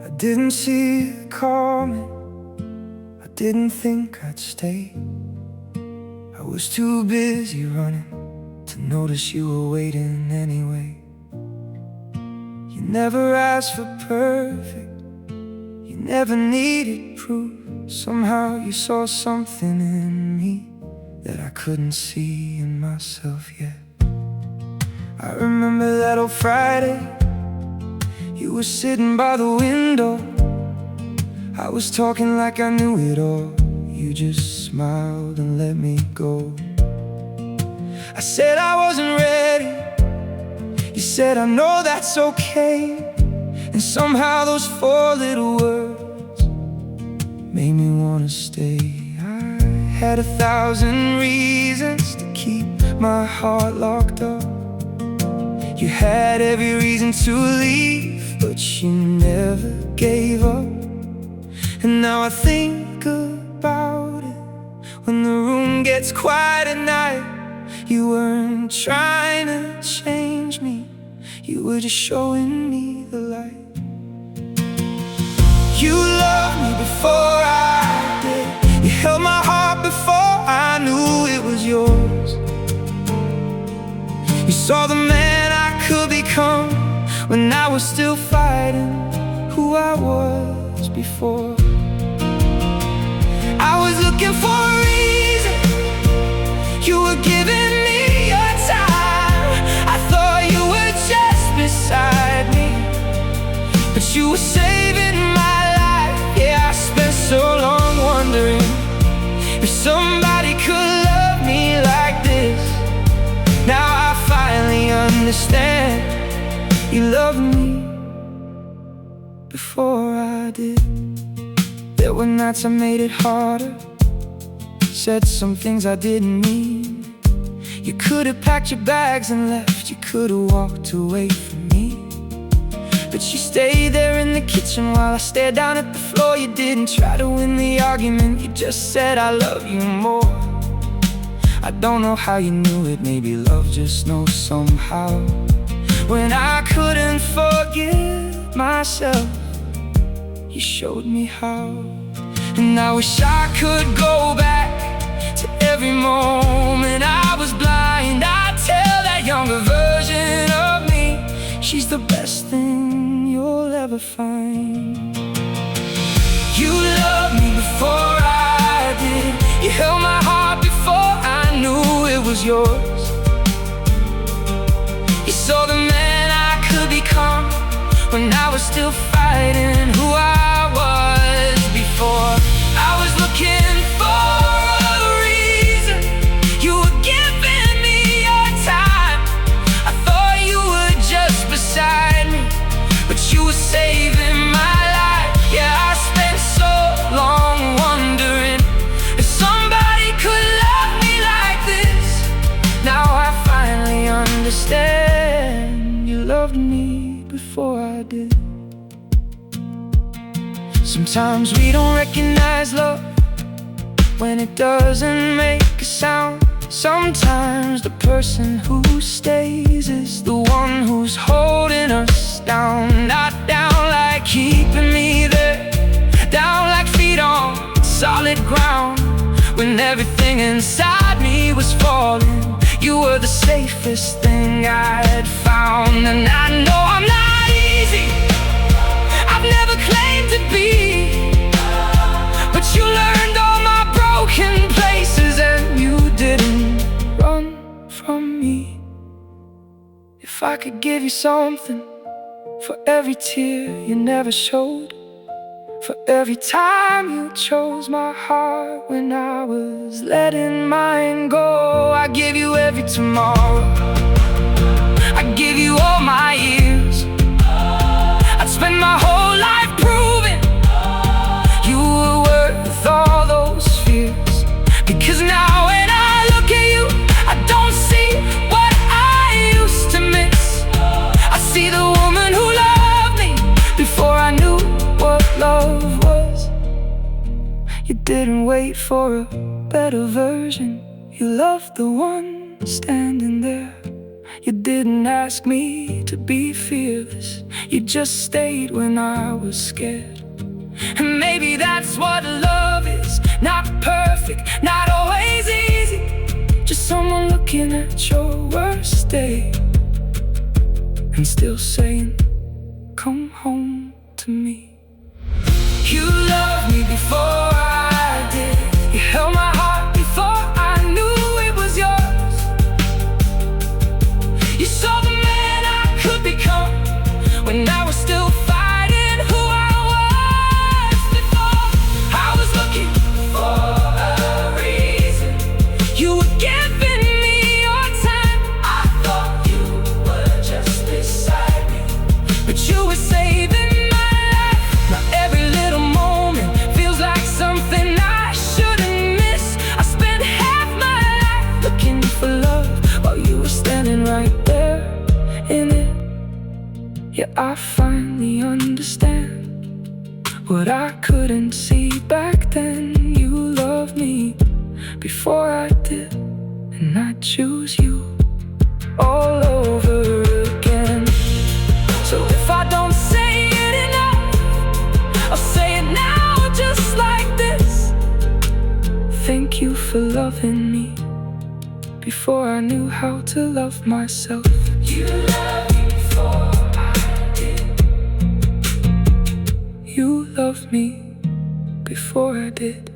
I didn't see it coming, I didn't think I'd stay. I was too busy running to notice you were waiting anyway. You never asked for perfect, you never needed proof. Somehow you saw something in me that I couldn't see in myself yet. I remember that old Friday, you were sitting by the window. I was talking like I knew it all. You just smiled and let me go. I said I wasn't ready. You said I know that's okay. And somehow those four little words made me wanna stay. I had 1,000 reasons to keep my heart locked up. You had every reason to leave, but you never gave up. And now I think about it, when the room gets quiet at night, you weren't trying to change me, you were just showing me the light. You loved me before I did. You held my heart before I knew it was yours. You saw the man I could become when I was still fighting who I was before. I was looking for a reason, you were giving me your time. I thought you were just beside me, but you were saving my life. Yeah, I spent so long wondering if somebody could love me like this. Now I finally understand, you loved me before I did. There were nights I made it harder, said some things I didn't mean. You could have packed your bags and left, you could have walked away from me, but you stayed there in the kitchen while I stared down at the floor. You didn't try to win the argument, you just said I love you more. I don't know how you knew it, maybe love just knows somehow. When I couldn't forgive myself, you showed me how. And I wish I could go back to every moment I was blind. I'd tell that younger version of me, she's the best thing you'll ever find. You loved me before I did. You held my heart before I knew it was yours. You saw the man I could become when I was still fighting who I was before. I was looking for a reason, you were giving me your time. I thought you were just beside me, but you were saving my life. Yeah, I spent so long wondering if somebody could love me like this. Now I finally understand, you loved me before I did. Sometimes we don't recognize love when it doesn't make a sound. Sometimes the person who stays is the one who's holding us down. Not down like keeping me there, down like feet on solid ground. When everything inside me was falling, you were the safest thing I'd found. And I know I'm not easy, I've never claimed to be, but you learned all my broken places and you didn't run from me. If I could give you something for every tear you never showed, for every time you chose my heart when I was letting mine go, I give you every tomorrow, I give you all my years. I'd spend my whole life proving you were worth all those fears. Because now when I look at you, I don't see what I used to miss. I see the woman who loved me before I knew what love was. You didn't wait for a better version, you loved the one standing there. You didn't ask me to be fearless. You just stayed when I was scared. And maybe that's what love is. Not perfect, not always easy. Just someone looking at your worst day and still saying, come home to me. You loved me before I did. You held my heart before I knew it was yours. You saw the man I could become when I was still fighting who I was before. I was looking for a reason. You were giving me your time. I thought you were just beside me, but you were saving my life. Now every little moment feels like something I shouldn't miss. I spent half my life looking for love while you were standing right there in it. Yeah, I finally understand what I couldn't see back then. You loved me before I did, and I choose you all over again. So if I don't say it enough, I'll say it now just like this. Thank you for loving me before I knew how to love myself. You loved me before I did. You loved me before I did.